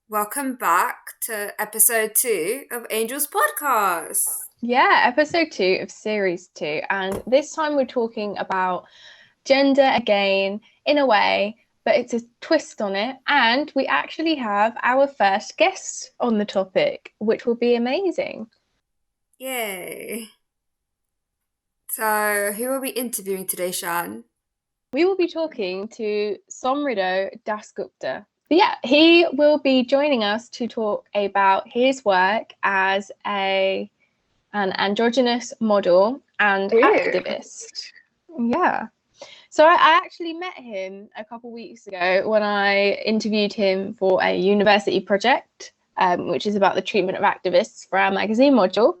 Welcome back to episode 2 of Angel's podcast. Yeah, episode 2 of series 2. And this time we're talking about gender again, in a way, but it's a twist on it. And we actually have our first guest on the topic, which will be amazing. Yay. So, who are we interviewing today, Shan? We will be talking to Somriddho Dasgupta. But yeah, he will be joining us to talk about his work as an androgynous model and activist. Yeah. So I actually met him a couple of weeks ago when I interviewed him for a university project, which is about the treatment of activists for our magazine module.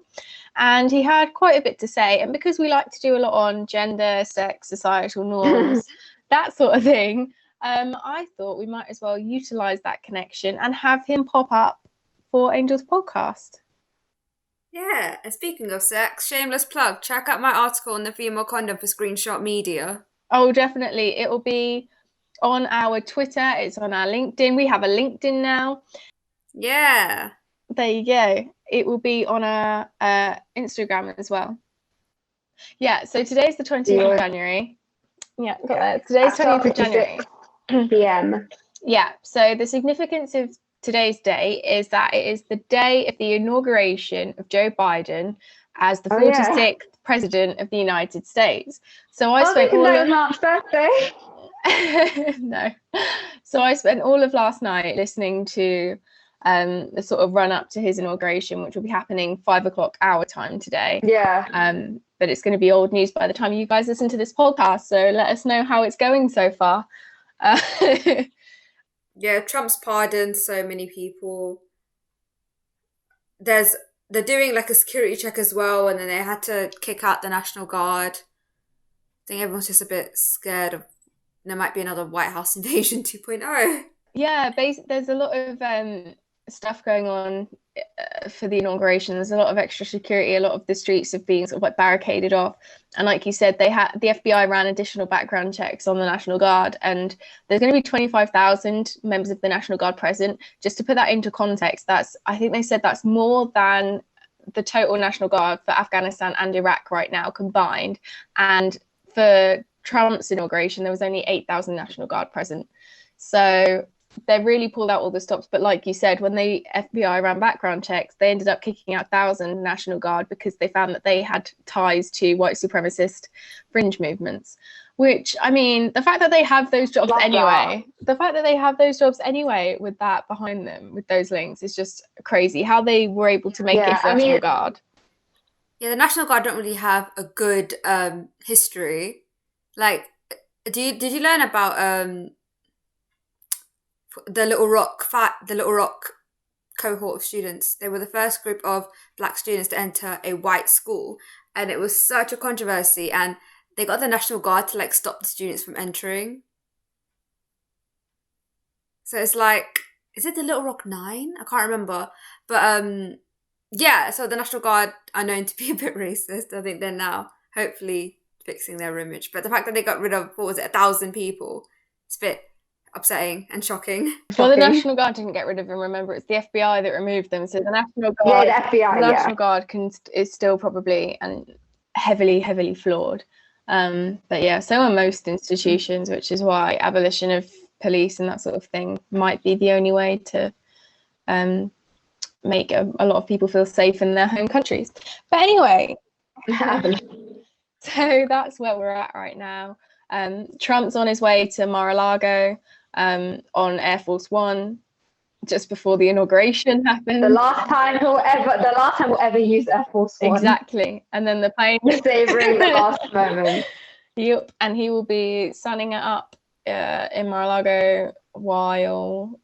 And he had quite a bit to say. And because we like to do a lot on gender, sex, societal norms, that sort of thing, I thought we might as well utilise that connection and have him pop up for Angel's podcast. Yeah, and speaking of sex, shameless plug, check out my article on the female condom for Screenshot Media. Oh, definitely. It will be on our Twitter. It's on our LinkedIn. We have a LinkedIn now. Yeah. There you go. It will be on our Instagram as well. Yeah, so today's the 20th of January. Yeah, got that. Today's 20th of January. PM. Yeah, so the significance of today's day is that it is the day of the inauguration of Joe Biden as the 46th president of the United States. So I spent all of Mark's birthday. No. So I spent all of last night listening to the sort of run up to his inauguration, which will be happening 5 o'clock our time today. Yeah. But it's going to be old news by the time you guys listen to this podcast. So let us know how it's going so far. Yeah, Trump's pardoned so many people. They're doing like a security check as well, and then they had to kick out the National Guard. I think everyone's just a bit scared of there might be another White House invasion 2.0. Yeah, there's a lot of stuff going on for the inauguration. There's a lot of extra security. A lot of the streets have been sort of like barricaded off. And like you said, the FBI ran additional background checks on the National Guard, and there's going to be 25,000 members of the National Guard present. Just to put that into context, I think they said that's more than the total National Guard for Afghanistan and Iraq right now combined. And for Trump's inauguration, there was only 8,000 National Guard present. So they really pulled out all the stops. But like you said, when the FBI ran background checks, they ended up kicking out 1,000 National Guard because they found that they had ties to white supremacist fringe movements. Which, I mean, the fact that they have those jobs anyway, with that behind them, with those links, is just crazy. How they were able to make it for National Guard. Yeah, the National Guard don't really have a good history. Like, did you learn about the Little Rock cohort of students? They were the first group of black students to enter a white school, and it was such a controversy, and they got the National Guard to like stop the students from entering. So it's like, is it the Little Rock 9? I can't remember. But yeah, so the National Guard are known to be a bit racist. I think they're now hopefully fixing their image. But the fact that they got rid of, 1,000 people, it's a bit upsetting and shocking. Well, the National Guard didn't get rid of them. Remember, it's the FBI that removed them. So the National Guard, National Guard is still probably heavily flawed. But yeah, so are most institutions, which is why abolition of police and that sort of thing might be the only way to make a lot of people feel safe in their home countries. But anyway, so that's where we're at right now. Trump's on his way to Mar-a-Lago on Air Force One just before the inauguration happened. The last time we'll ever use Air Force One. Exactly. And then the plane savouring the last moment. Yep. And he will be sunning it up in Mar-a-Lago while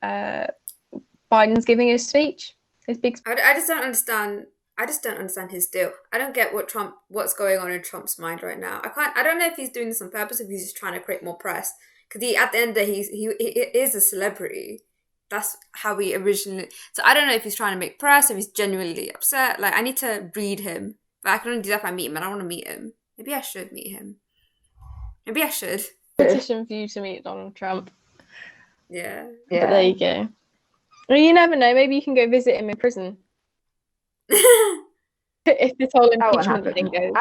Biden's giving his speech. His big. I just don't understand I just don't understand his deal. I don't get what's going on in Trump's mind right now. I don't know if he's doing this on purpose, if he's just trying to create more press. Because at the end of the day, he is a celebrity. That's how he originally. So I don't know if he's trying to make press, if he's genuinely upset. Like, I need to read him, but I can only do that if I meet him, and I want to meet him. Maybe I should meet him. Maybe I should. Petition for you to meet Donald Trump. Yeah. But there you go. Well, you never know. Maybe you can go visit him in prison. If this whole impeachment thing goes.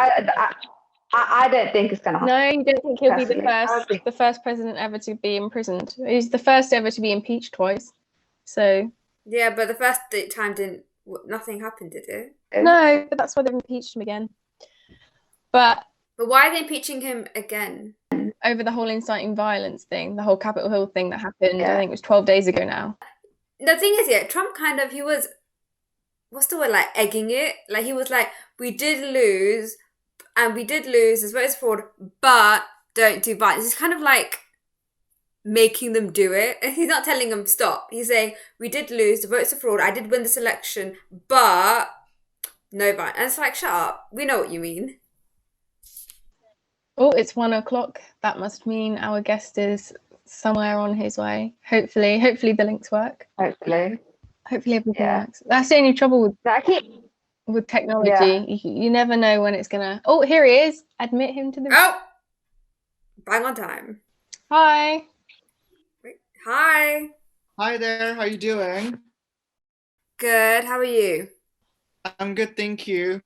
I don't think it's gonna happen. No, you don't think he'll be the first president ever to be imprisoned? He's the first ever to be impeached twice. So yeah, but the first time nothing happened, did it? No, but that's why they've impeached him again. But why are they impeaching him again? Over the whole inciting violence thing, the whole Capitol Hill thing that happened, I think it was 12 days ago now. The thing is, Trump he was, what's the word, like, egging it? Like, he was like, we did lose, there's votes fraud, but don't do violence. He's kind of like making them do it. He's not telling them stop. He's saying, we did lose, the votes are fraud, I did win this election, but no violence. And it's like, shut up. We know what you mean. Oh, it's 1 o'clock. That must mean our guest is somewhere on his way. Hopefully the links work. Hopefully everything works. That's the only trouble with technology. Yeah. You never know when it's gonna. Oh, here he is. Admit him to the. Oh, bang on time. Hi. Hi. Hi there. How you doing? Good. How are you? I'm good, thank you.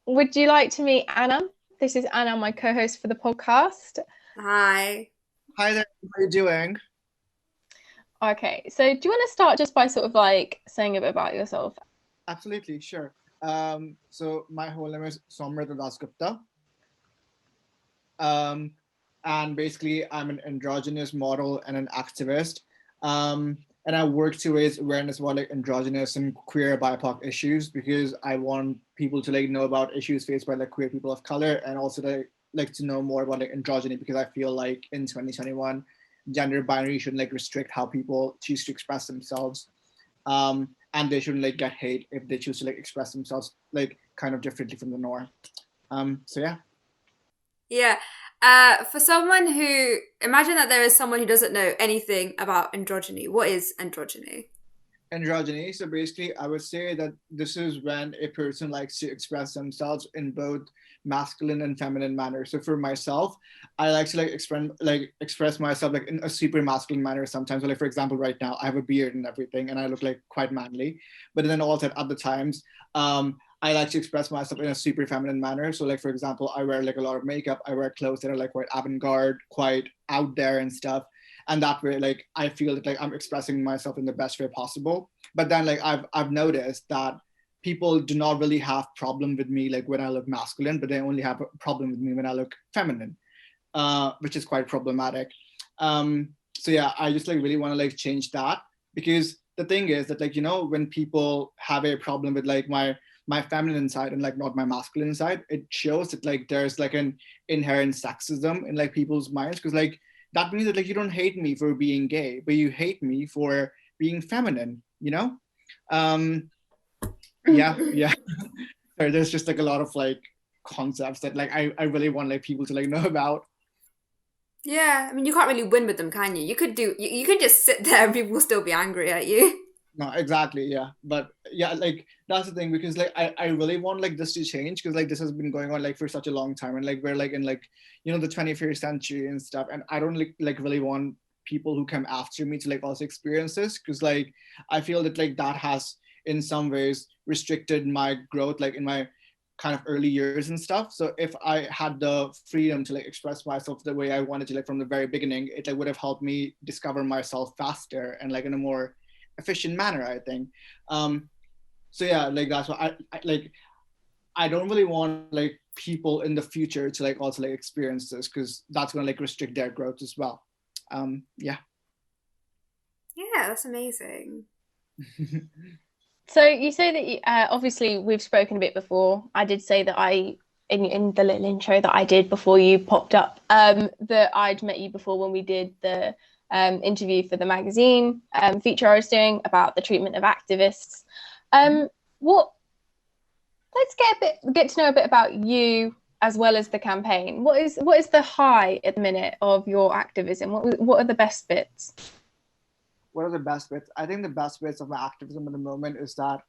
Would you like to meet Anna? This is Anna, my co-host for the podcast. Hi. Hi there. How are you doing? Okay, so do you want to start just by sort of like saying a bit about yourself? Absolutely, sure. So my whole name is Somriddho Dasgupta. And basically I'm an androgynous model and an activist. And I work to raise awareness about like androgynous and queer BIPOC issues, because I want people to like know about issues faced by like queer people of color, and also like to know more about like androgyny, because I feel like in 2021 gender binary shouldn't like restrict how people choose to express themselves, and they shouldn't like get hate if they choose to like express themselves like kind of differently from the norm. So yeah. For someone who, imagine that there is someone who doesn't know anything about androgyny. What is androgyny? Androgyny, so basically I would say that this is when a person likes to express themselves in both masculine and feminine manner. So for myself, I like to express myself like in a super masculine manner sometimes. So like, for example, right now I have a beard and everything and I look like quite manly, but then also at other times I like to express myself in a super feminine manner. So like, for example, I wear like a lot of makeup, I wear clothes that are like quite avant-garde, quite out there and stuff. And that way, like, I feel that like I'm expressing myself in the best way possible. But then like, I've noticed that people do not really have problem with me like when I look masculine, but they only have a problem with me when I look feminine, which is quite problematic. So yeah, I just like really want to like change that, because the thing is that like, you know, when people have a problem with like my feminine side and like not my masculine side, it shows that like there's like an inherent sexism in like people's minds, because like that means that like you don't hate me for being gay, but you hate me for being feminine, you know? Yeah. So there's just like a lot of like concepts that like I really want like people to like know about. Yeah, I mean, you can't really win with them, can you? You could just sit there and people will still be angry at you. No, exactly, yeah. But yeah, like that's the thing, because like I really want like this to change, because like this has been going on like for such a long time, and like we're like in like, you know, the 21st century and stuff, and I don't like really want people who come after me to like also experience this, because like I feel that like that has in some ways restricted my growth like in my kind of early years and stuff. So if I had the freedom to like express myself the way I wanted to like from the very beginning, it like would have helped me discover myself faster and like in a more efficient manner, I think. So yeah, like that's why I don't really want like people in the future to like also like experience this, because that's gonna like restrict their growth as well. Yeah, that's amazing. So you say that you, obviously we've spoken a bit before. I did say that in the little intro that I did before you popped up, that I'd met you before when we did the interview for the magazine feature I was doing about the treatment of activists. What let's get to know a bit about you as well as the campaign. What is the high at the minute of your activism? What are the best bits? What are the best bits? I think the best bits of my activism at the moment is that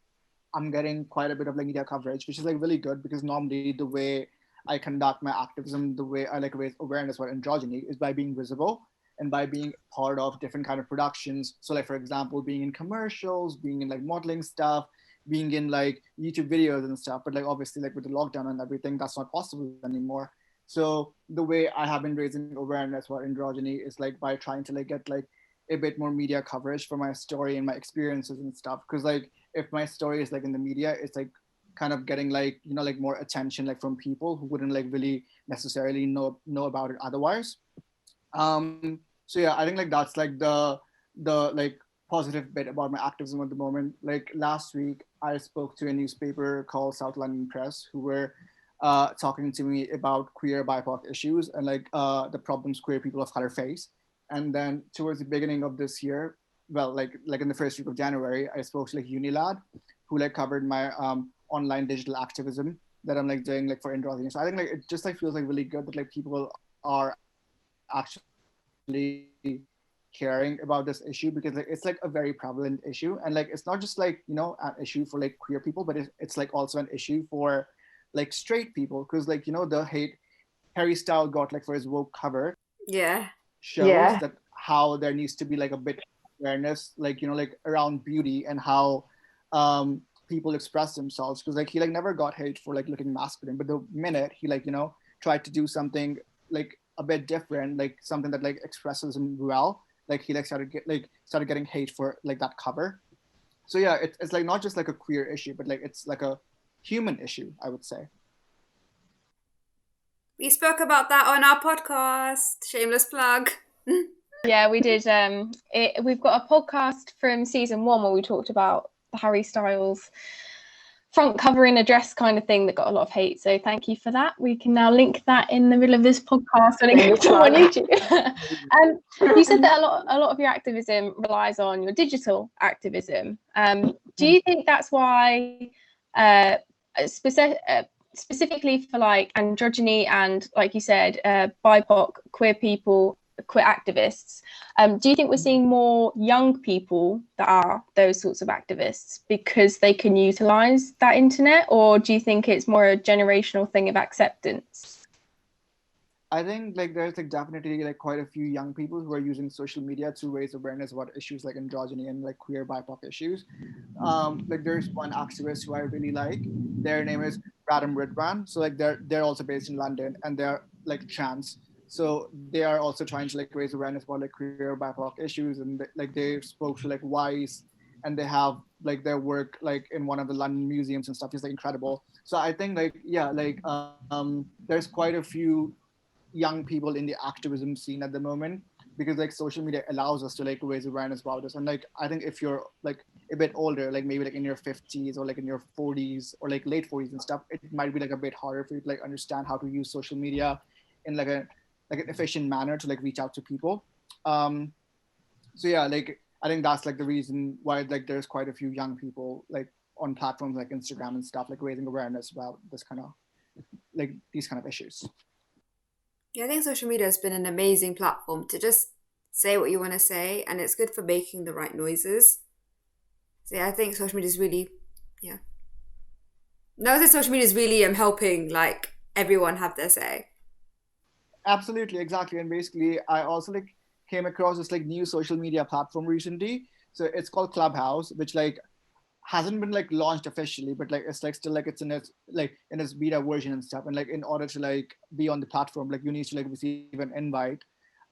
I'm getting quite a bit of like media coverage, which is like really good, because normally the way I conduct my activism, the way I like raise awareness about androgyny is by being visible and by being part of different kind of productions. So like, for example, being in commercials, being in like modeling stuff, being in like YouTube videos and stuff. But like, obviously like with the lockdown and everything, that's not possible anymore. So the way I have been raising awareness about androgyny is like by trying to like get like a bit more media coverage for my story and my experiences and stuff. Because like, if my story is like in the media, it's like kind of getting like, you know, like more attention like from people who wouldn't like really necessarily know about it otherwise. So yeah, I think like that's like the like positive bit about my activism at the moment. Like last week I spoke to a newspaper called South London Press, who were talking to me about queer BIPOC issues and like the problems queer people of color face. And then towards the beginning of this year, well, like in the first week of January, I spoke to like Unilad, who like covered my online digital activism that I'm like doing like for androgyny. So I think like it just like feels like really good that like people are actually caring about this issue, because like it's like a very prevalent issue, and like it's not just like, you know, an issue for like queer people, but it's like also an issue for like straight people, because like, you know, the hate Harry Styles got like for his Vogue cover shows that how there needs to be like a bit of awareness, like, you know, like around beauty and how people express themselves, because like he like never got hate for like looking masculine, but the minute he like, you know, tried to do something like a bit different, like something that like expresses him well, like he like started getting hate for like that cover. So yeah, it's like not just like a queer issue, but like it's like a human issue, I would say. We spoke about that on our podcast. Shameless plug. Yeah, we did. We've got a podcast from season 1 where we talked about the Harry Styles front cover in a dress kind of thing that got a lot of hate. So thank you for that. We can now link that in the middle of this podcast when it goes on YouTube. You said that a lot of your activism relies on your digital activism. Do you think that's why specifically for like androgyny and, like you said, BIPOC, queer people, queer activists, do you think we're seeing more young people that are those sorts of activists because they can utilize that internet, or do you think it's more a generational thing of acceptance? I think like there's like definitely like quite a few young people who are using social media to raise awareness about issues like androgyny and like queer BIPOC issues. Like there's one activist who I really like. Their name is Radham Ridwan. So like they're also based in London, and they're like trans. So they are also trying to like raise awareness about like queer BIPOC issues, and like they spoke to like Wise, and they have like their work like in one of the London museums and stuff is like incredible. So I think like yeah, like there's quite a few young people in the activism scene at the moment, because like social media allows us to like raise awareness about this. And like I think if you're like a bit older, like maybe like in your 50s or like in your 40s or like late 40s and stuff, it might be like a bit harder for you to like understand how to use social media in like an efficient manner to like reach out to people. So yeah, like I think that's like the reason why like there's quite a few young people like on platforms like Instagram and stuff, like raising awareness about this kind of like these kind of issues. Yeah, I think social media has been an amazing platform to just say what you want to say, and it's good for making the right noises. So yeah, I think social media is really, yeah. No, I think social media is really helping like everyone have their say. Absolutely, exactly. And basically I also like came across this like new social media platform recently. So it's called Clubhouse, which like hasn't been like launched officially, but like it's like still like it's in its beta version and stuff. And like in order to like be on the platform, like you need to like receive an invite.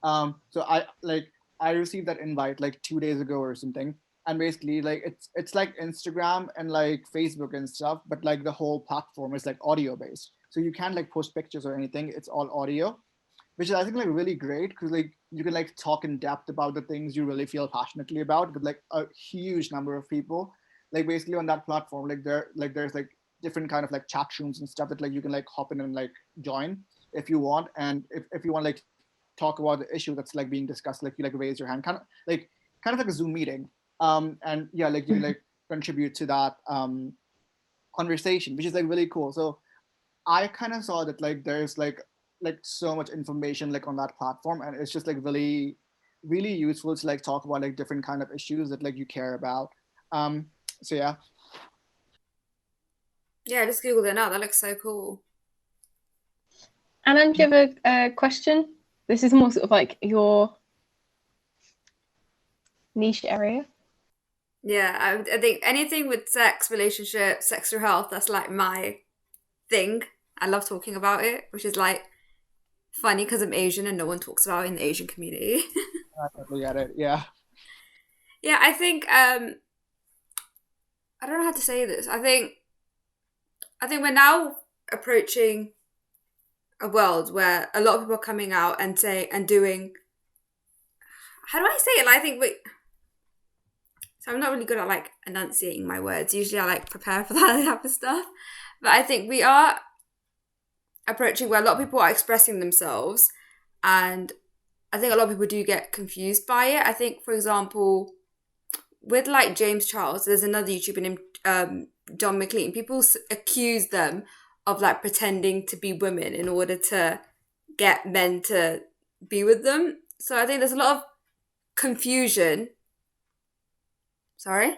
So I received that invite like 2 days ago or something. And basically like it's like Instagram and like Facebook and stuff, but like the whole platform is like audio based. So you can't like post pictures or anything. It's all audio, which is I think like really great, because like you can like talk in depth about the things you really feel passionately about with like a huge number of people. Like basically on that platform, like there's like different kind of like chat rooms and stuff that like you can like hop in and like join if you want. And if you want like talk about the issue that's like being discussed, like you like raise your hand, kind of like a Zoom meeting. And yeah, like you like contribute to that conversation, which is like really cool. So I kind of saw that like there's like so much information like on that platform, and it's just like really useful to like talk about like different kind of issues that like you care about. So yeah. Yeah, I just googled it now. That looks so cool. And do you have a question? This is more sort of like your niche area. Yeah, I think anything with sex, relationships, sexual health, that's like my thing. I love talking about it, which is like funny because I'm Asian and no one talks about it in the Asian community. I totally get it. Yeah. Yeah, I think I don't know how to say this. I think we're now approaching a world where a lot of people are coming out and say and doing. How do I say it? Like, I think so I'm not really good at like enunciating my words. Usually I like prepare for that type of stuff. But I think we are approaching where a lot of people are expressing themselves, and I think a lot of people do get confused by it. I think, for example, with like James Charles, there's another YouTuber named John McLean. People accuse them of like pretending to be women in order to get men to be with them. So I think there's a lot of confusion. Sorry?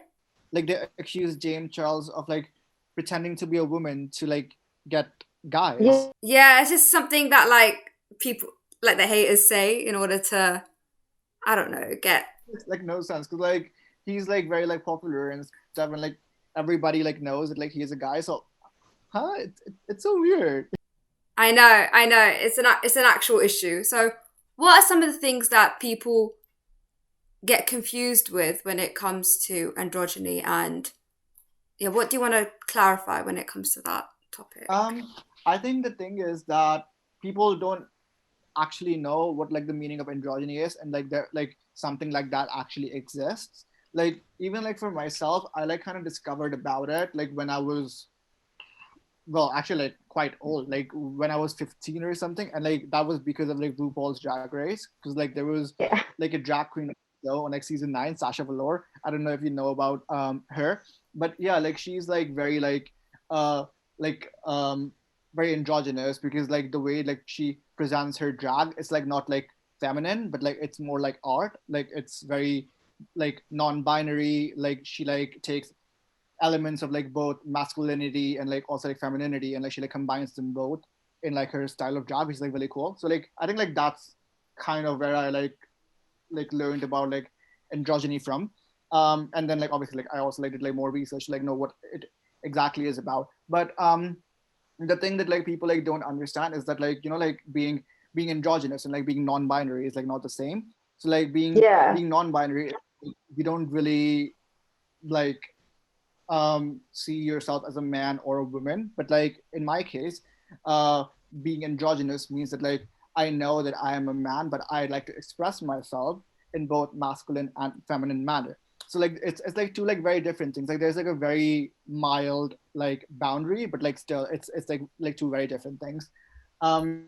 Like they accuse James Charles of like pretending to be a woman to like get guys. Yeah. Yeah, it's just something that like people, like the haters say in order to, I don't know, get. It's like no sense because like he's like very like popular and stuff, and like everybody like knows that like he is a guy. So, it's so weird. I know. It's an actual issue. So, what are some of the things that people get confused with when it comes to androgyny, and yeah, what do you want to clarify when it comes to that topic? I think the thing is that people don't actually know what like the meaning of androgyny is, and like there like something like that actually exists. Like even like for myself, I like kind of discovered about it like when I was, well, actually like quite old, like when I was 15 or something, and like that was because of like RuPaul's Drag Race, because like there was like a drag queen show on like season 9, Sasha Velour. I don't know if you know about her, but yeah, like she's like very uh like very androgynous, because like the way like she presents her drag, it's like not like feminine, but like it's more like art. Like it's very like non-binary. Like she like takes elements of like both masculinity and like also like femininity, and like she like combines them both in like her style of drag, which is like really cool. So like I think like that's kind of where I like learned about like androgyny from. And then like obviously like I also like did like more research to like know what it exactly is about. But the thing that like people like don't understand is that like, you know, like being androgynous and like being non-binary is like not the same. So like being non-binary, you don't really like see yourself as a man or a woman. But like in my case, being androgynous means that like I know that I am a man, but I like to express myself in both masculine and feminine manner. So like it's like two like very different things. Like there's like a very mild like boundary, but like still it's like two very different things. Um,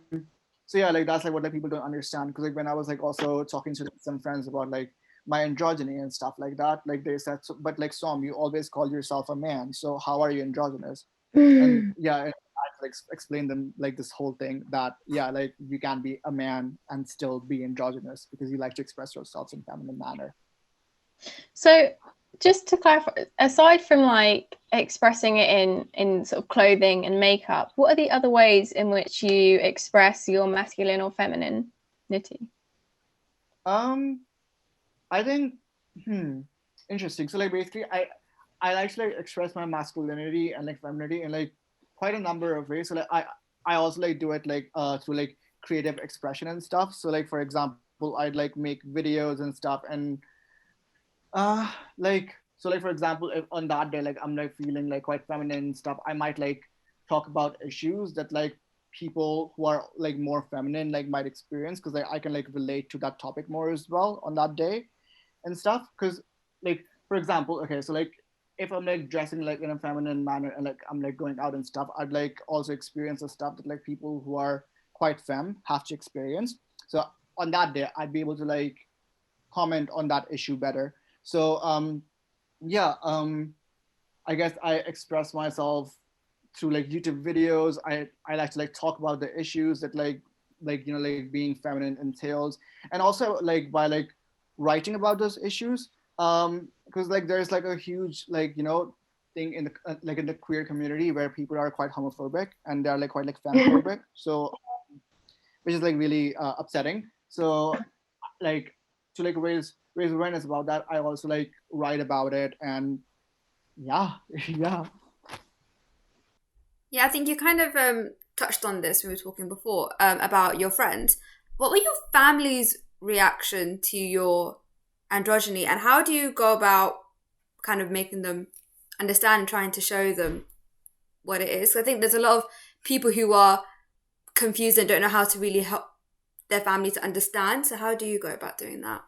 so yeah, like that's like what like people don't understand, because like when I was like also talking to some friends about like my androgyny and stuff like that, like they said, so, but like Som, you always call yourself a man, so how are you androgynous? And yeah, and I like explain them like this whole thing that yeah, like you can be a man and still be androgynous because you like to express yourself in feminine manner. So just to clarify, aside from like expressing it in sort of clothing and makeup, what are the other ways in which you express your masculine or femininity? I think interesting. So like basically I like to like express my masculinity and like femininity in like quite a number of ways. So like I also like do it like through like creative expression and stuff. So like for example, I'd like make videos and stuff, and like so like for example, if on that day like I'm like feeling like quite feminine and stuff, I might like talk about issues that like people who are like more feminine like might experience, because like I can like relate to that topic more as well on that day and stuff. Because like for example, okay, so like if I'm like dressing like in a feminine manner and like I'm like going out and stuff, I'd like also experience the stuff that like people who are quite femme have to experience. So on that day I'd be able to like comment on that issue better. So yeah, I guess I express myself through like YouTube videos. I like to like talk about the issues that like like being feminine entails, and also like by like writing about those issues, because like there's like a huge like thing in the like in the queer community where people are quite homophobic and they're like quite like femophobic, so which is like really upsetting. So like to like raise awareness about that, I also like write about it, and yeah. Yeah. Yeah, I think you kind of touched on this when we were talking before about your friends. What were your family's reaction to your androgyny, and how do you go about kind of making them understand and trying to show them what it is? So I think there's a lot of people who are confused and don't know how to really help their family to understand. So how do you go about doing that?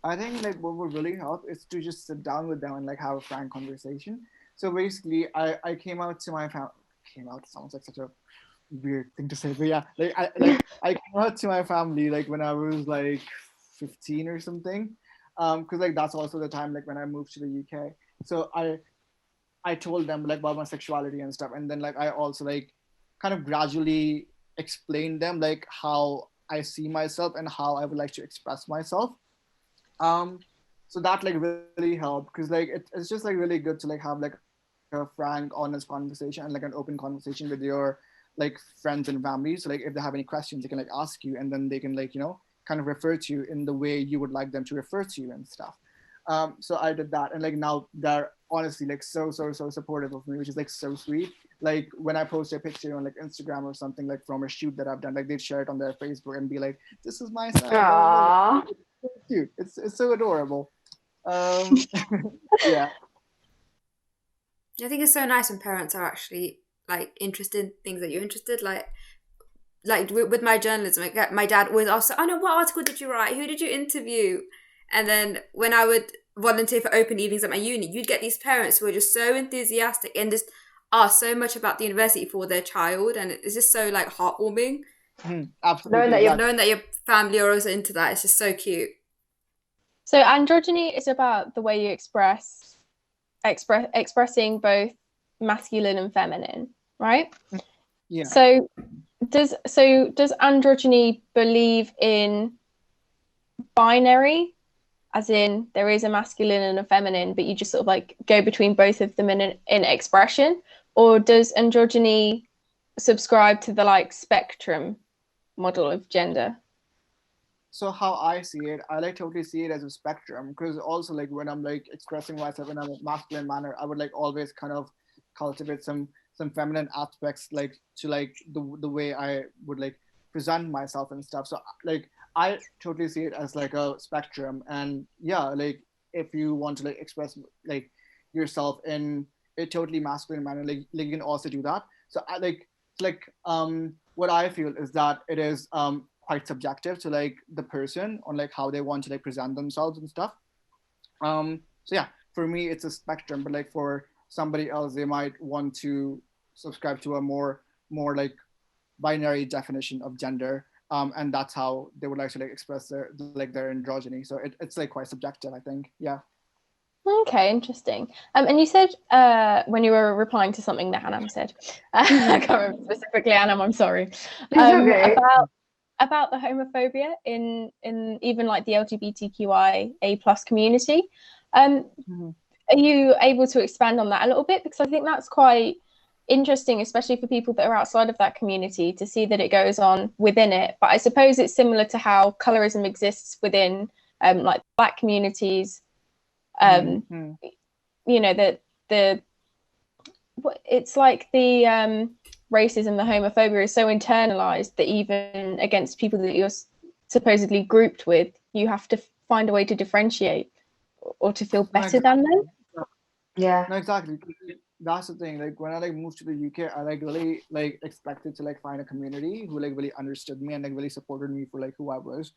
I think like what would really help is to just sit down with them and like have a frank conversation. So basically, I came out to my family. Came out sounds like such a weird thing to say, but yeah, I came out to my family like when I was like 15 or something, because like that's also the time like when I moved to the UK. So I told them like about my sexuality and stuff, and then like I also like kind of gradually explained them like how I see myself and how I would like to express myself. um so that like really helped, because like it's just like really good to like have like a frank honest conversation and like an open conversation with your like friends and family. So like if they have any questions they can like ask you, and then they can like kind of refer to you in the way you would like them to refer to you and stuff. So I did that, and like now they're honestly like so supportive of me, which is like so sweet. Like when I post a picture on like Instagram or something like from a shoot that I've done, like they'd share it on their Facebook and be like, this is my son. Aww. It's cute. It's so adorable. um yeah. I think it's so nice when parents are actually like interested in things that you're interested, like with my journalism, like, my dad always asks, "Oh no, what article did you write? Who did you interview?" And then when I would volunteer for open evenings at my uni, you'd get these parents who are just so enthusiastic and just ask so much about the university for their child, and it's just so like heartwarming. Absolutely. Knowing that you're Knowing that your family are also into that, it's just so cute. So androgyny is about the way you expressing both masculine and feminine, right? Yeah. So does androgyny believe in binary, as in there is a masculine and a feminine, but you just sort of like go between both of them in expression? Or does androgyny subscribe to the like spectrum model of gender? So how I see it, I like totally see it as a spectrum, because also like when I'm like expressing myself in a masculine manner, I would like always kind of cultivate some feminine aspects, like to like the way I would like present myself and stuff. So like I totally see it as like a spectrum, and yeah, like if you want to like express like yourself in a totally masculine manner, like you can also do that. So I what I feel is that it is quite subjective to like the person on like how they want to like present themselves and stuff. So yeah, for me it's a spectrum, but like for somebody else they might want to subscribe to a more like binary definition of gender, and that's how they would like to like express their androgyny. So it's like quite subjective, I think. Yeah. Okay, interesting. And you said when you were replying to something that Anam said, I can't remember specifically, Anam, I'm sorry, okay. about the homophobia in even like the LGBTQIA plus community. Are you able to expand on that a little bit? Because I think that's quite interesting, especially for people that are outside of that community, to see that it goes on within it. But I suppose it's similar to how colorism exists within like Black communities. You know, it's like the racism, the homophobia is so internalized that even against people that you're supposedly grouped with, you have to find a way to differentiate or to feel better than them. Yeah. No, exactly. That's the thing. Like when I like moved to the UK, I like really like expected to like find a community who like really understood me and like really supported me for like who I was.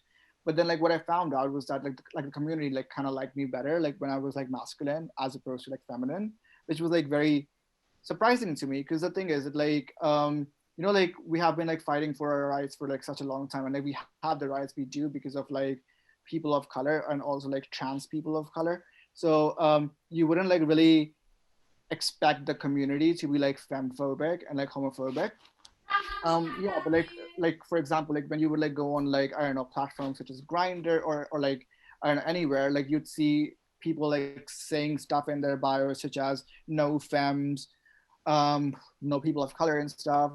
But then like what I found out was that like the community like kind of liked me better like when I was like masculine as opposed to like feminine, which was like very surprising to me, because the thing is that like like we have been like fighting for our rights for like such a long time, and like we have the rights we do because of like people of color and also like trans people of color. So you wouldn't like really expect the community to be like femphobic and like homophobic. Yeah, but like for example, like when you would like go on like I don't know platforms such as Grinder or like I don't know anywhere, like you'd see people like saying stuff in their bios such as no femmes, no people of color and stuff,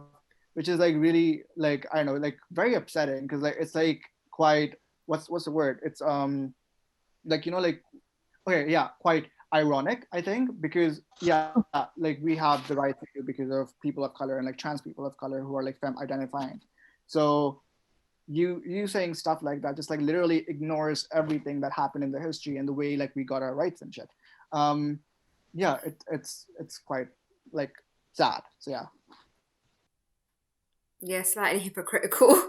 which is like really like I don't know like very upsetting because like it's like quite what's the word? It's like like okay, yeah, quite ironic, I think, because yeah, like we have the right to do because of people of color and like trans people of color who are like femme identifying. So you saying stuff like that just like literally ignores everything that happened in the history and the way like we got our rights and shit. Um, yeah, it's quite like sad. So yeah, Yeah, slightly hypocritical.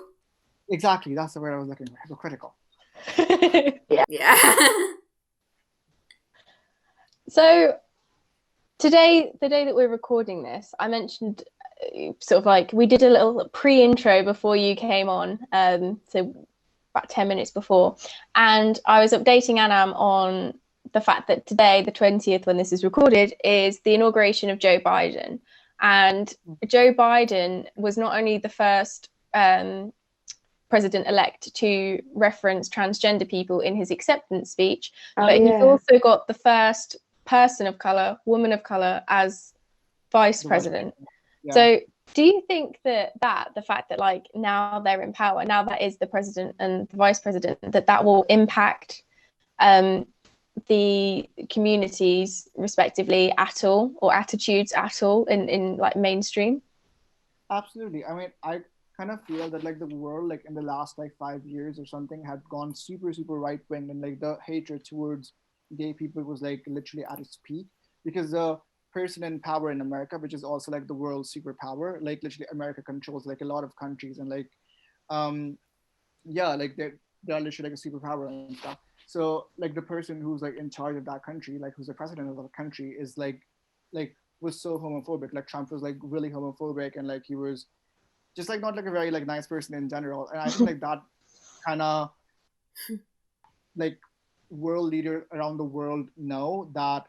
exactly. That's the word I was looking for. Hypocritical. Yeah. So today, the day that we're recording this, I mentioned sort of like we did a little pre-intro before you came on, so about 10 minutes before, and I was updating Anam on the fact that today, the 20th, when this is recorded, is the inauguration of Joe Biden. And Joe Biden was not only the first president-elect to reference transgender people in his acceptance speech, but he's also got the first person of color, woman of color, as vice president. Yeah. So do you think that the fact that like now they're in power, now that is the president and the vice president, that will impact the communities respectively at all, or attitudes at all in like mainstream? Absolutely. I mean, I kind of feel that like the world like in the last like 5 years or something had gone super right wing, and like the hatred towards gay people was like literally at its peak, because the person in power in America, which is also like the world's superpower, like literally America controls like a lot of countries, and like yeah, like they're literally like a superpower and stuff. So like the person who's like in charge of that country, like who's the president of the country, is like was so homophobic. Like Trump was like really homophobic, and like he was just like not like a very like nice person in general. And I think like that kind of like world leaders around the world know that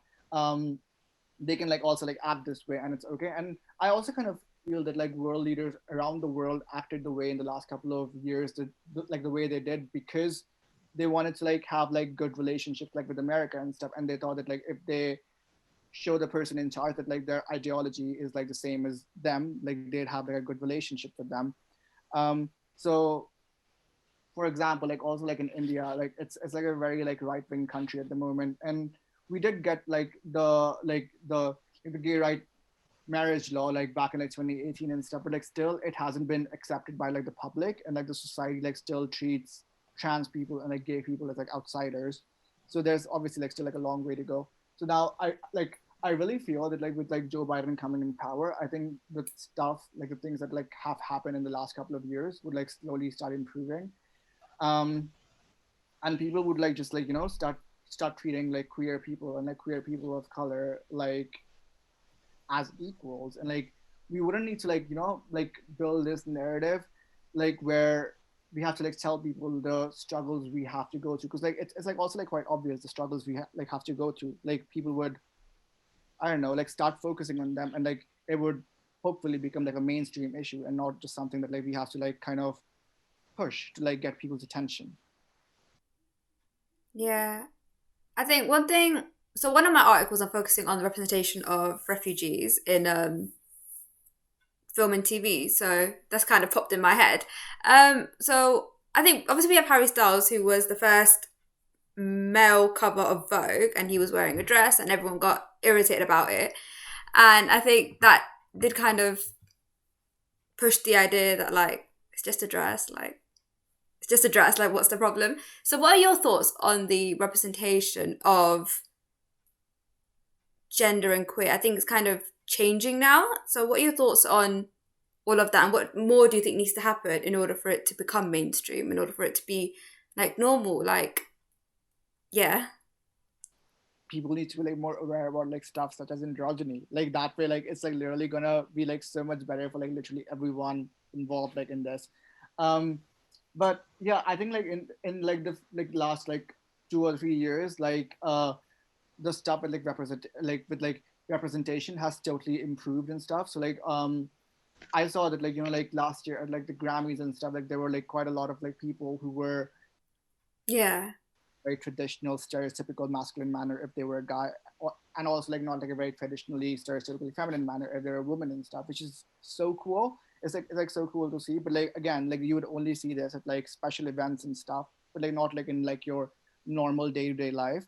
they can like also like act this way and it's okay. And I also kind of feel that like world leaders around the world acted the way in the last couple of years that like the way they did because they wanted to like have like good relationships like with America and stuff, and they thought that like if they show the person in charge that like their ideology is like the same as them, like they'd have like a good relationship with them. So for example, like also like in India, like it's like a very like right wing country at the moment, and we did get like the gay right marriage law like back in like 2018 and stuff, but like still it hasn't been accepted by like the public, and like the society like still treats trans people and like gay people as like outsiders. So there's obviously like still like a long way to go. So now I really feel that like with like Joe Biden coming in power, I think the stuff like the things that like have happened in the last couple of years would like slowly start improving. And people would like just like start treating like queer people and like queer people of color like as equals, and like we wouldn't need to like like build this narrative like where we have to like tell people the struggles we have to go through, because like it's like also like quite obvious the struggles we like have to go through. Like people would, I don't know, like start focusing on them, and like it would hopefully become like a mainstream issue and not just something that like we have to like kind of push to like get people's attention. Yeah. I think one thing, so one of my articles I'm focusing on the representation of refugees in film and TV, so that's kind of popped in my head. So I think obviously we have Harry Styles, who was the first male cover of Vogue, and he was wearing a dress and everyone got irritated about it. And I think that did kind of push the idea that like it's just a dress, like it's just a dress, like what's the problem? So what are your thoughts on the representation of gender and queer? I think it's kind of changing now. So what are your thoughts on all of that, and what more do you think needs to happen in order for it to become mainstream, in order for it to be like normal? Like, yeah. People need to be like more aware about like stuff such as androgyny. Like that way, like it's like literally gonna be like so much better for like literally everyone involved like in this. But yeah, I think like in like the like last like 2 or 3 years, like the stuff with like represent like with like representation has totally improved and stuff. So like I saw that like like last year at like the Grammys and stuff, like there were like quite a lot of like people who were Yeah. very traditional stereotypical masculine manner if they were a guy, and also like not like a very traditionally stereotypically feminine manner if they're a woman and stuff, which is so cool. It's like so cool to see. But like again, like you would only see this at like special events and stuff, but like not like in like your normal day-to-day life.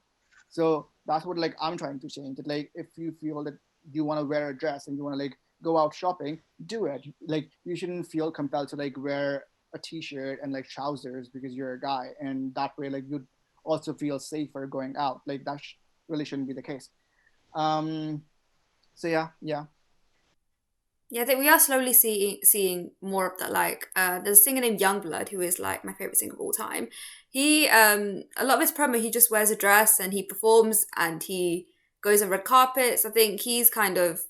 So that's what like I'm trying to change. That like if you feel that you want to wear a dress and you want to like go out shopping, do it. Like you shouldn't feel compelled to like wear a t-shirt and like trousers because you're a guy, and that way like you'd also feel safer going out. Like that really shouldn't be the case. So yeah. Yeah, I think we are slowly seeing more of that. Like, there's a singer named Youngblood who is like my favorite singer of all time. He a lot of his promo, he just wears a dress and he performs and he goes on red carpets. I think he's kind of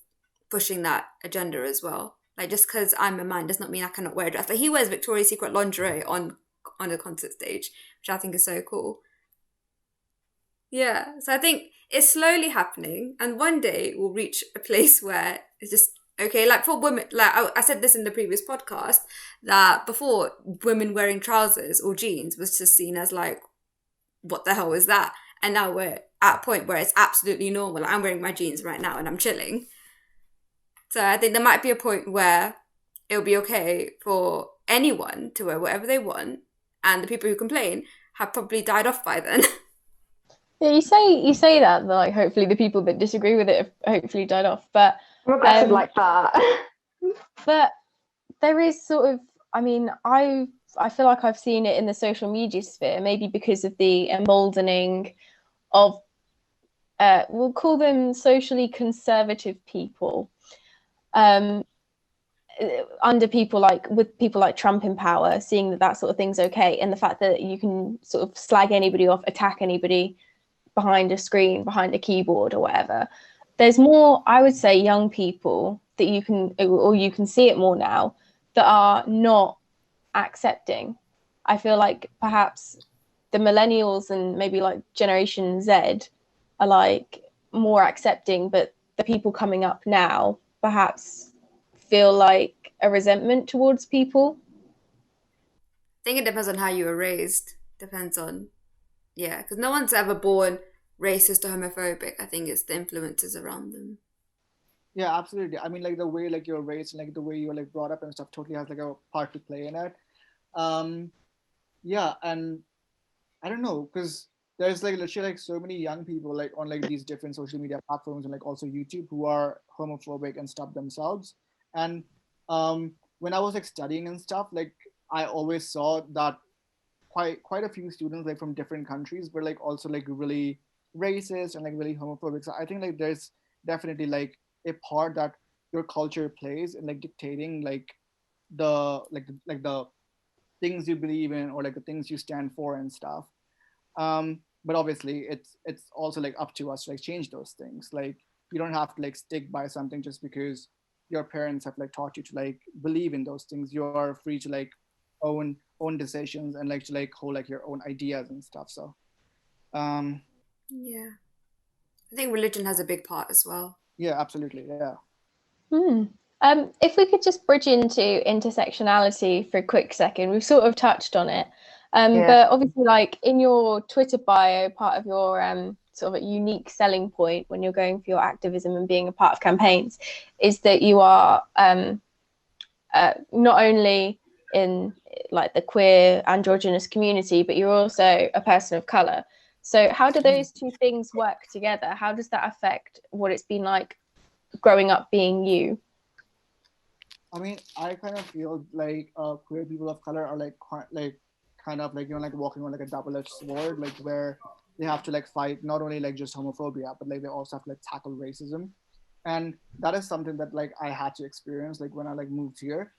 pushing that agenda as well. Like, just because I'm a man does not mean I cannot wear a dress. Like, he wears Victoria's Secret lingerie on a concert stage, which I think is so cool. Yeah, so I think it's slowly happening, and one day we'll reach a place where it's just okay. Like for women, like I said this in the previous podcast, that before women wearing trousers or jeans was just seen as like, what the hell is that? And now we're at a point where it's absolutely normal. Like, I'm wearing my jeans right now and I'm chilling. So I think there might be a point where it'll be okay for anyone to wear whatever they want, and the people who complain have probably died off by then. Yeah, you say that like hopefully the people that disagree with it have hopefully died off, but I'm aggressive like that. but there is sort of, I mean, I feel like I've seen it in the social media sphere, maybe because of the emboldening of we'll call them socially conservative people, under people like with people like Trump in power, seeing that sort of thing's okay, and the fact that you can sort of slag anybody off, attack anybody behind a screen, behind a keyboard or whatever. There's more, I would say, young people that you can see it more now, that are not accepting. I feel like perhaps the millennials and maybe like Generation Z are like more accepting, but the people coming up now perhaps feel like a resentment towards people. I think it depends on how you were raised. Depends on, yeah, because no one's ever born racist or homophobic. I think it's the influences around them. Yeah, absolutely. I mean, like the way like you're raised, like the way you're like brought up and stuff, totally has like a part to play in it. Yeah, and I don't know, because there's like literally like so many young people like on like these different social media platforms and like also YouTube who are homophobic and stuff themselves. And when I was like studying and stuff, like I always saw that quite a few students like from different countries were like also like really racist and like really homophobic. So I think like there's definitely like a part that your culture plays in like dictating like the things you believe in or like the things you stand for and stuff. But obviously it's also like up to us to like change those things. Like you don't have to like stick by something just because your parents have like taught you to like believe in those things. You're free to like own decisions and like to like hold like your own ideas and stuff. So Yeah, I think religion has a big part as well. yeah, absolutely. Yeah. If we could just bridge into intersectionality for a quick second, we've sort of touched on it. But obviously, like in your Twitter bio, part of your sort of a unique selling point when you're going for your activism and being a part of campaigns is that you are not only in like the queer androgynous community, but you're also a person of color. So how do those two things work together? How does that affect what it's been like growing up being you? I mean, I kind of feel like queer people of color are like kind of like like walking on like a double-edged sword, like where they have to like fight not only like just homophobia, but like they also have to like tackle racism, and that is something that like I had to experience like when I like moved here.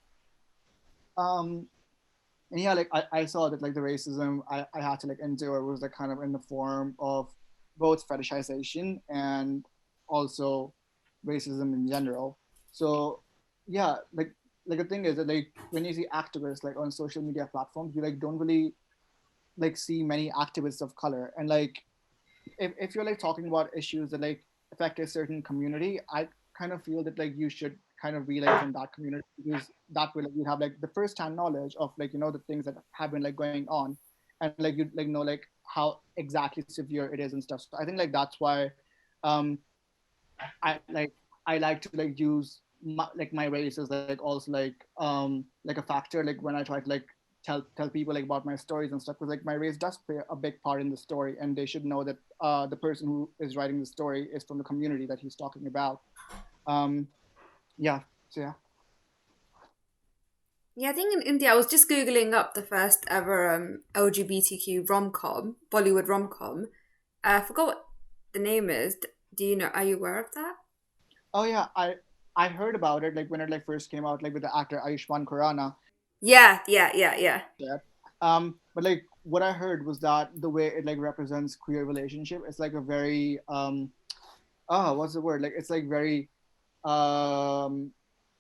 And yeah, like I saw that like the racism I had to like endure was like kind of in the form of both fetishization and also racism in general. So yeah, like the thing is that like when you see activists like on social media platforms, you like don't really like see many activists of color. And like if you're like talking about issues that like affect a certain community, I kind of feel that like you should kind of be like from that community, because that way like you have like the first hand knowledge of like, you know, the things that have been like going on, and like you like know like how exactly severe it is and stuff. So I think like that's why um I like to like use my race as like also like a factor like when I try to like tell people like about my stories and stuff, because like my race does play a big part in the story, and they should know that the person who is writing the story is from the community that he's talking about. um yeah, so yeah. Yeah, I think in India, I was just Googling up the first ever LGBTQ rom-com, Bollywood rom-com. I forgot what the name is. Do you know, are you aware of that? Oh yeah, I heard about it like when it like first came out, like with the actor Ayushmann Khurrana. Yeah. Yeah. But like what I heard was that the way it like represents queer relationship, it's like a very what's the word? Like it's like very um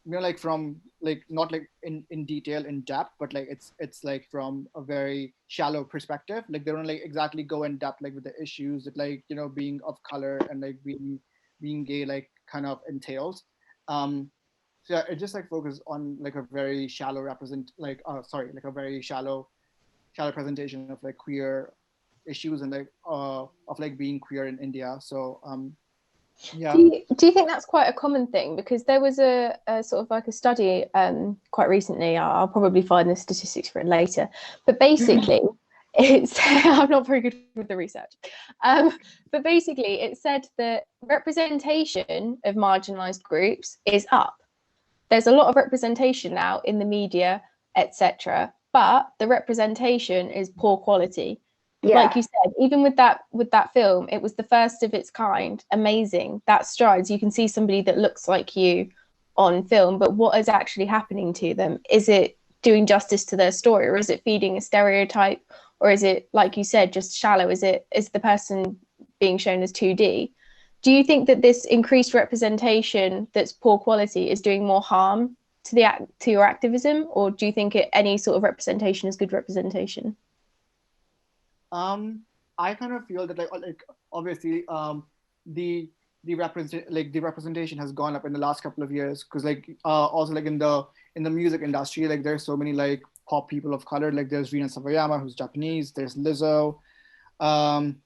you know, like from like not like in detail in depth, but like it's like from a very shallow perspective. Like they don't like exactly go in depth like with the issues that like, you know, being of color and like being gay like kind of entails. So yeah, it just like focuses on like a very shallow represent like like a very shallow presentation of like queer issues and like of like being queer in India. So yeah. Do you think that's quite a common thing? Because there was a sort of like a study quite recently. I'll probably find the statistics for it later. But basically, it's I'm not very good with the research. But basically, it said that representation of marginalised groups is up. There's a lot of representation now in the media, etc. But the representation is poor quality. Yeah. Like you said, even with that film, it was the first of its kind. Amazing. That strides. You can see somebody that looks like you on film, but what is actually happening to them? Is it doing justice to their story, or is it feeding a stereotype, or is it, like you said, just shallow? Is the person being shown as 2D? Do you think that this increased representation that's poor quality is doing more harm to your activism, or do you think any sort of representation is good representation? I kind of feel that like obviously the the representation has gone up in the last couple of years, because like also like in the music industry, like there's so many like pop people of color. Like there's Rina Sawayama, who's Japanese. There's Lizzo. um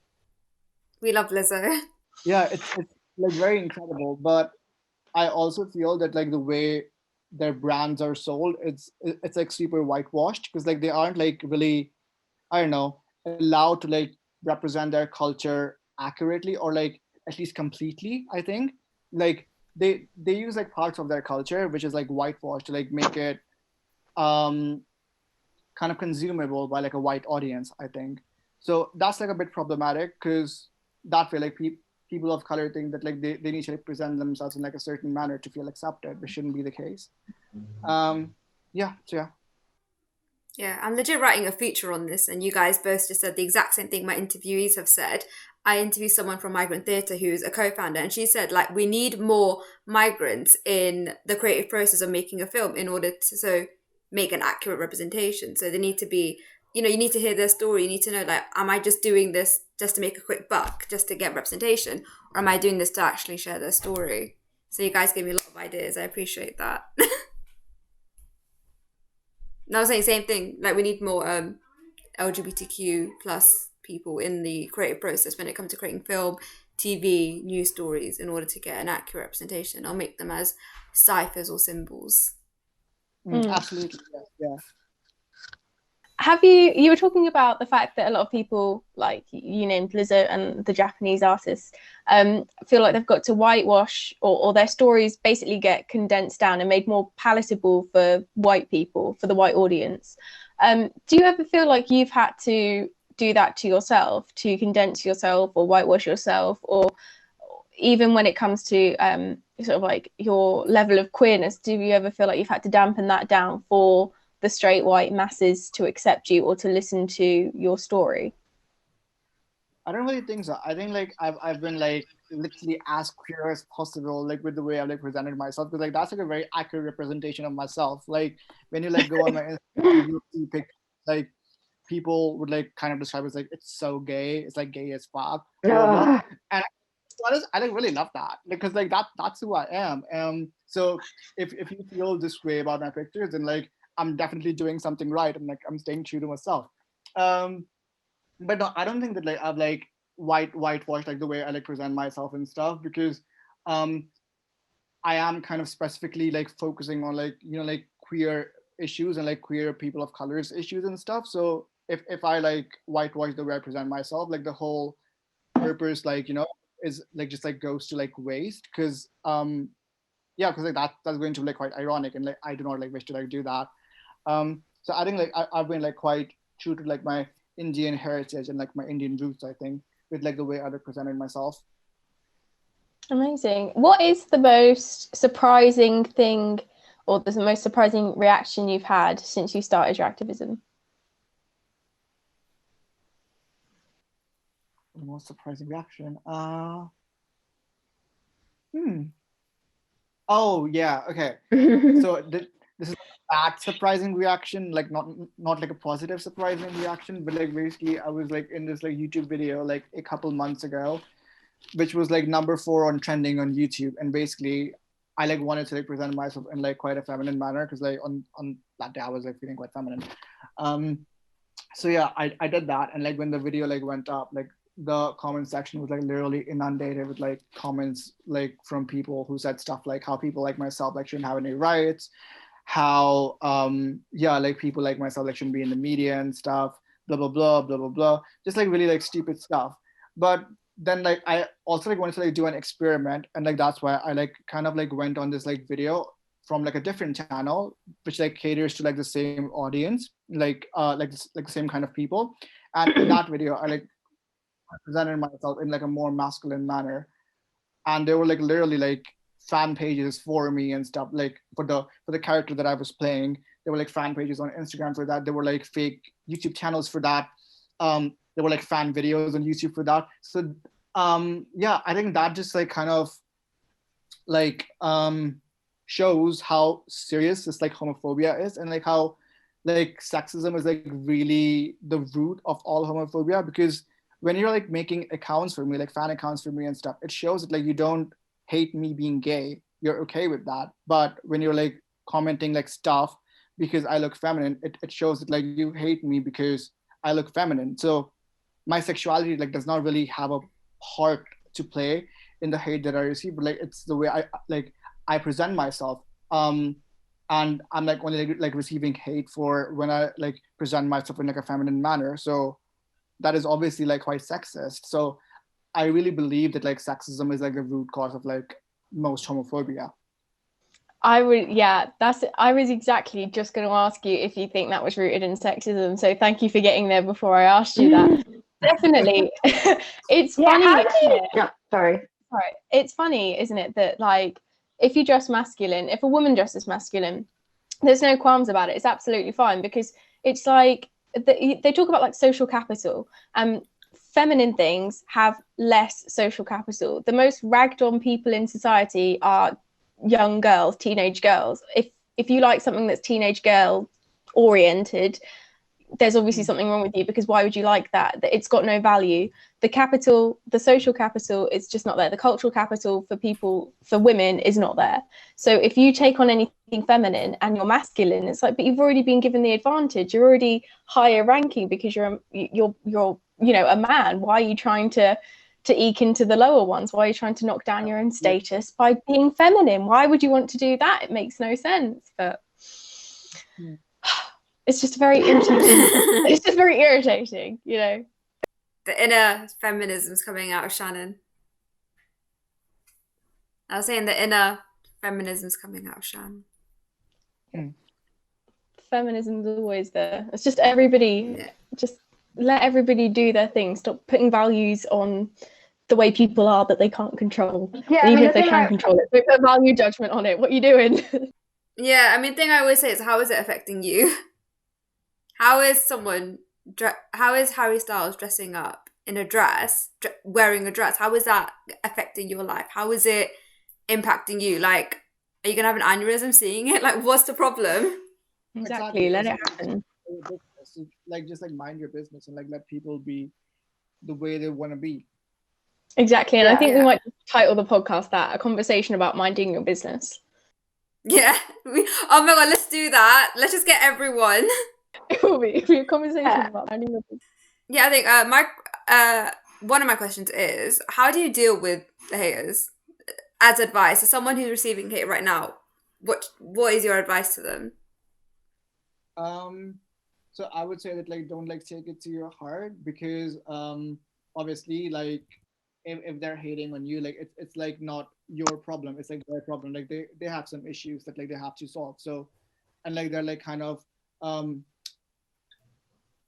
We love Lizzo. yeah, it's like very incredible, but I also feel that like the way their brands are sold, it's like super whitewashed, because like they aren't like really, I don't know, allowed to like represent their culture accurately, or like at least completely. I think like they use like parts of their culture which is like whitewashed to like make it um kind of consumable by like a white audience, I think. So that's like a bit problematic, because that way like people of color think that like they need to like, present themselves in like a certain manner to feel accepted, which shouldn't be the case. Yeah, so yeah. Yeah, I'm legit writing a feature on this, and you guys both just said the exact same thing my interviewees have said. I interviewed someone from Migrant Theatre who's a co-founder, and she said, like, we need more migrants in the creative process of making a film in order to make an accurate representation. So they need to be, you need to hear their story. You need to know, like, am I just doing this just to make a quick buck, just to get representation, or am I doing this to actually share their story? So you guys gave me a lot of ideas. I appreciate that. And I was saying the same thing. Like, we need more LGBTQ plus people in the creative process when it comes to creating film, TV, news stories, in order to get an accurate representation. I'll make them as ciphers or symbols. Absolutely, yeah. You were talking about the fact that a lot of people, like you named Lizzo and the Japanese artists, feel like they've got to whitewash, or their stories basically get condensed down and made more palatable for white people, for the white audience. Do you ever feel like you've had to do that to yourself, to condense yourself or whitewash yourself, or even when it comes to sort of like your level of queerness, do you ever feel like you've had to dampen that down for the straight white masses to accept you or to listen to your story? I don't really think so. I think like I've been like literally as queer as possible, like with the way I've like presented myself, because like that's like a very accurate representation of myself. Like when you like go on my Instagram, you see pictures, like people would like kind of describe it as like it's so gay, it's like gay as fuck, blah, blah. And honest, I like really love that because like that's who I am. So if you feel this way about my pictures, then like I'm definitely doing something right, and like I'm staying true to myself. Um, but no, I don't think that like I've like whitewashed like the way I like present myself and stuff because um I am kind of specifically like focusing on like like queer issues and like queer people of colors issues and stuff. So if I like whitewash the way I present myself, like the whole purpose like is like just like goes to like waste because yeah, because like that's going to be like quite ironic and like I do not like wish to like do that. So I think like I've been like quite true to like my Indian heritage and like my Indian roots, I think, with like the way I represented myself. Amazing. What is the most surprising thing or the most surprising reaction you've had since you started your activism? The most surprising reaction. Oh yeah, okay. So this is a bad surprising reaction, like not like a positive surprising reaction, but like basically I was like in this like YouTube video like a couple months ago, which was like number 4 on trending on YouTube, and basically I like wanted to like present myself in like quite a feminine manner because like on that day I was like feeling quite feminine. Um, so yeah, I did that, and like when the video like went up, like the comment section was like literally inundated with like comments like from people who said stuff like how people like myself like shouldn't have any rights, how yeah, like people like myself like shouldn't be in the media and stuff, blah blah blah blah blah blah, just like really like stupid stuff. But then like I also like wanted to like do an experiment, and like that's why I like kind of like went on this like video from like a different channel which like caters to like the same audience, like the same kind of people. And in that video I like presented myself in like a more masculine manner, and they were like literally like fan pages for me and stuff, like for the character that I was playing. There were like fan pages on Instagram for that. There were like fake YouTube channels for that. There were like fan videos on YouTube for that. So yeah, I think that just like kind of like shows how serious this like homophobia is, and like how like sexism is like really the root of all homophobia. Because when you're like making accounts for me, like fan accounts for me and stuff, it shows that like you don't hate me being gay, you're okay with that. But when you're like commenting like stuff because I look feminine, it shows that like you hate me because I look feminine. So my sexuality like does not really have a part to play in the hate that I receive, but like it's the way I present myself. And I'm like only like receiving hate for when I like present myself in like a feminine manner. So that is obviously like quite sexist. So I really believe that like sexism is like the root cause of like most homophobia. I was exactly just going to ask you if you think that was rooted in sexism. So thank you for getting there before I asked you that. Definitely. It's funny. How do you... No, sorry. Right. It's funny, isn't it, that like if you dress masculine, if a woman dresses masculine, there's no qualms about it. It's absolutely fine, because it's like they talk about like social capital. Feminine things have less social capital. The most ragged on people in society are young girls, teenage girls. If you like something that's teenage girl oriented, there's obviously something wrong with you, because why would you like that? It's got no value. The capital, the social capital is just not there. The cultural capital for women is not there. So if you take on anything feminine and you're masculine, it's like, but you've already been given the advantage. You're already higher ranking because you're a man. Why are you trying to eke into the lower ones? Why are you trying to knock down your own status by being feminine? Why would you want to do that? It makes no sense. But it's just very irritating. It's just very irritating, you know. The inner feminism's coming out of Shannon. I was saying the inner feminism's coming out of Shannon. Feminism's always there. It's just everybody, just let everybody do their thing. Stop putting values on the way people are that they can't control. Yeah, even if they can control it, don't put a value judgment on it. What are you doing? Yeah, I mean, the thing I always say is, how is it affecting you? How is Harry Styles dressing up in a dress, wearing a dress? How is that affecting your life? How is it impacting you? Like, are you going to have an aneurysm seeing it? Like, what's the problem? Exactly. Let it happen. Like, just like mind your business and like let people be the way they want to be. Exactly. And I Yeah. think we might title the podcast that, A Conversation About Minding Your Business. Yeah. Oh my god, let's do that. Let's just get everyone. It will be a conversation Yeah. about minding your business. Yeah, I think one of my questions is, how do you deal with the haters? As advice, to someone who's receiving hate right now, what is your advice to them? So I would say that like don't like take it to your heart, because obviously like if they're hating on you, like it's like not your problem, it's like their problem. Like they have some issues that like they have to solve. So and like they're like kind of I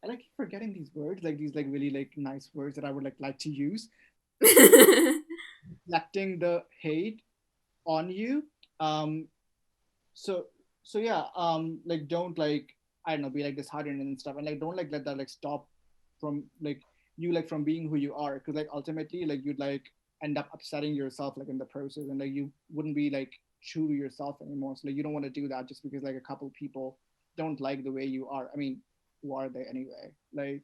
like forgetting these words, like these like really like nice words that I would like to use. Reflecting the hate on you. Um so so yeah, like don't like, I don't know, be like disheartened and stuff, and like don't like let that like stop from like you like from being who you are, because like ultimately like you'd like end up upsetting yourself like in the process, and like you wouldn't be like true to yourself anymore. So like you don't want to do that just because like a couple people don't like the way you are. I mean, who are they anyway? Like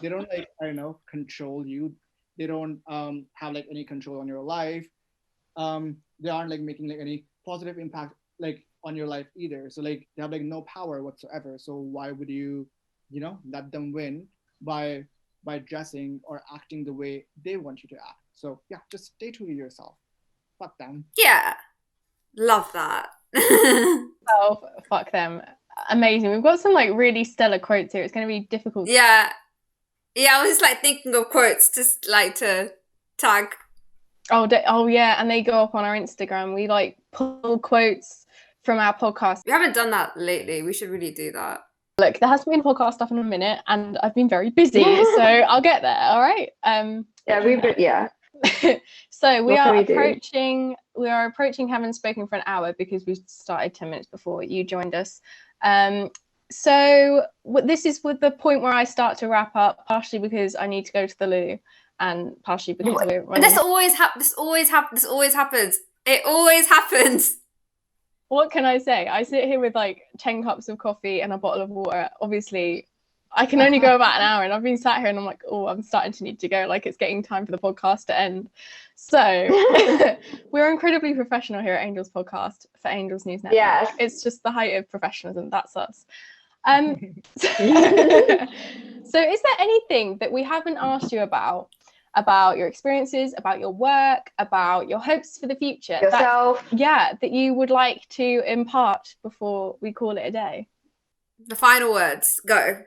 they don't like, I don't know, control you. They don't have like any control on your life. They aren't like making like any positive impact like on your life either. So like they have like no power whatsoever. So why would you, you know, let them win by dressing or acting the way they want you to act? So yeah, just stay true to yourself. Fuck them. Yeah, love that. Oh, fuck them. Amazing. We've got some like really stellar quotes here. It's going to be difficult. Yeah, I was just like thinking of quotes just like to tag. Oh yeah, and they go up on our Instagram. We like pull quotes from our podcast. We haven't done that lately. We should really do that. Look, there hasn't been podcast stuff in a minute, and I've been very busy, so I'll get there. All right. Yeah. So we What are can we do? approaching having spoken for an hour, because we started 10 minutes before you joined us. So this is with the point where I start to wrap up, partially because I need to go to the loo, and partially because we're running. And this always happens. It always happens. What can I say? I sit here with like 10 cups of coffee and a bottle of water. Obviously, I can only go about an hour, and I've been sat here and I'm like, oh, I'm starting to need to go. Like, it's getting time for the podcast to end. So we're incredibly professional here at Angels Podcast for Angels News Network. Yes. It's just the height of professionalism. That's us. So is there anything that we haven't asked you about your experiences, about your work, about your hopes for the future, Yourself. that you would like to impart before we call it a day? The final words. Go.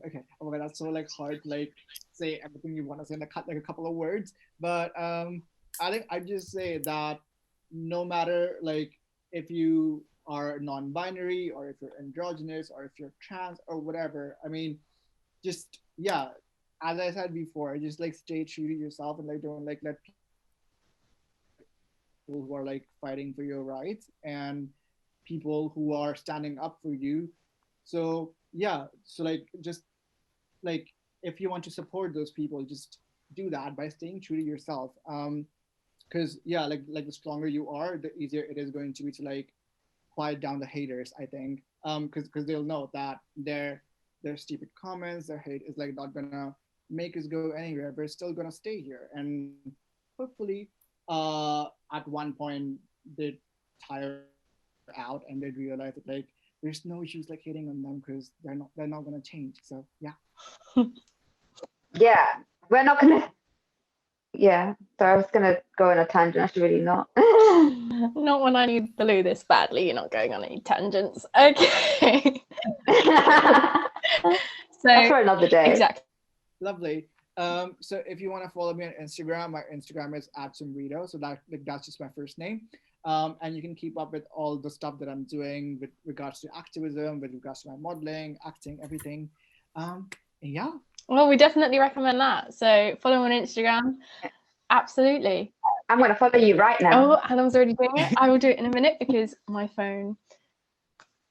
Okay. Oh my god, that's so like hard to like say everything you want to say in like a couple of words. But I think I just say that no matter like if you are non-binary or if you're androgynous or if you're trans or whatever, I mean, just yeah, as I said before, just like stay true to yourself, and like don't like let people who are like fighting for your rights and people who are standing up for you. So yeah, so like just like if you want to support those people, just do that by staying true to yourself. Because yeah, like the stronger you are, the easier it is going to be to like quiet down the haters, I think. Because they'll know that their stupid comments, their hate is like not gonna make us go anywhere, but it's still gonna stay here. And hopefully at one point they tire out and they realize that like there's no use like hating on them, because they're not gonna change. So yeah. Yeah. We're not gonna. Yeah. So I was gonna go on a tangent. I should really not. Not when I need the loo this badly. You're not going on any tangents. Okay. So That's for another day. Exactly. Lovely. So if you want to follow me on Instagram, my Instagram is @Somriddho. So that's just my first name. And you can keep up with all the stuff that I'm doing with regards to activism, with regards to my modeling, acting, everything. Yeah. Well, we definitely recommend that. So follow on Instagram. Absolutely. I'm gonna follow you right now. Oh, Hannah's already doing it. I will do it in a minute because my phone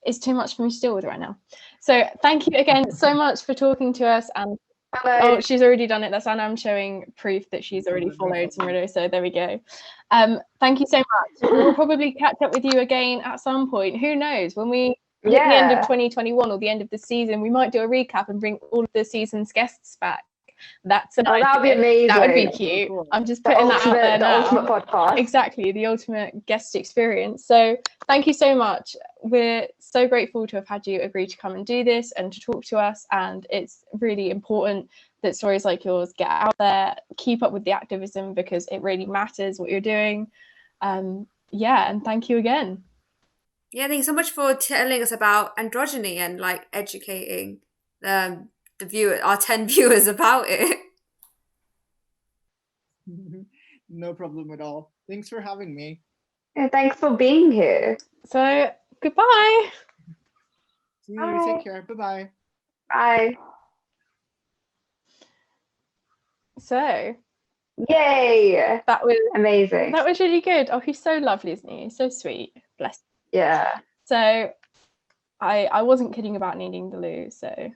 is too much for me to deal with right now. So thank you again so much for talking to us. And Hello. oh, she's already done it. That's Anna. I'm showing proof that she's already followed Somriddho. So there we go. Thank you so much. We'll probably catch up with you again at some point. Who knows? When we hit the end of 2021 or the end of the season, we might do a recap and bring all of the season's guests back. That's an that would be idea. amazing. That would be cute. Cool. I'm just The putting that out there now. ultimate podcast. Exactly, the ultimate guest experience. So thank you so much. We're so grateful to have had you agree to come and do this and to talk to us. And it's really important that stories like yours get out there. Keep up with the activism because it really matters what you're doing. Yeah, and thank you again. Yeah, thank you so much for telling us about androgyny and like educating the viewer, our 10 viewers about it. No problem at all. Thanks for having me. Yeah, thanks for being here. So goodbye. See you. Bye. Take care. Bye-bye. Bye. So Yay! that was Amazing. really good. Oh, he's so lovely, isn't he? He's so sweet. Bless. Yeah. So I wasn't kidding about needing the loo. So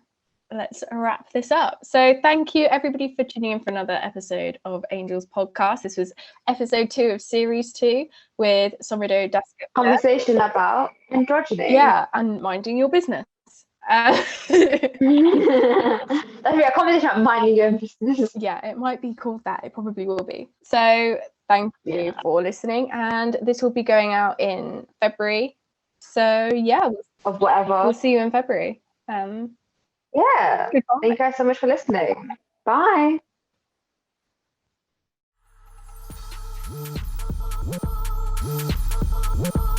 let's wrap this up. So thank you everybody for tuning in for another episode of Angels Podcast. This was episode 2 of series 2 with Somriddho Dasgupta. Conversation about androgyny. Yeah, and minding your business. That'd be a conversation about minding your own business. Yeah, it might be called that. It probably will be. So thank you for listening, and this will be going out in February. So yeah, Of whatever. we'll see you in February. Yeah. Goodbye. Thank you guys so much for listening. Bye. Woo!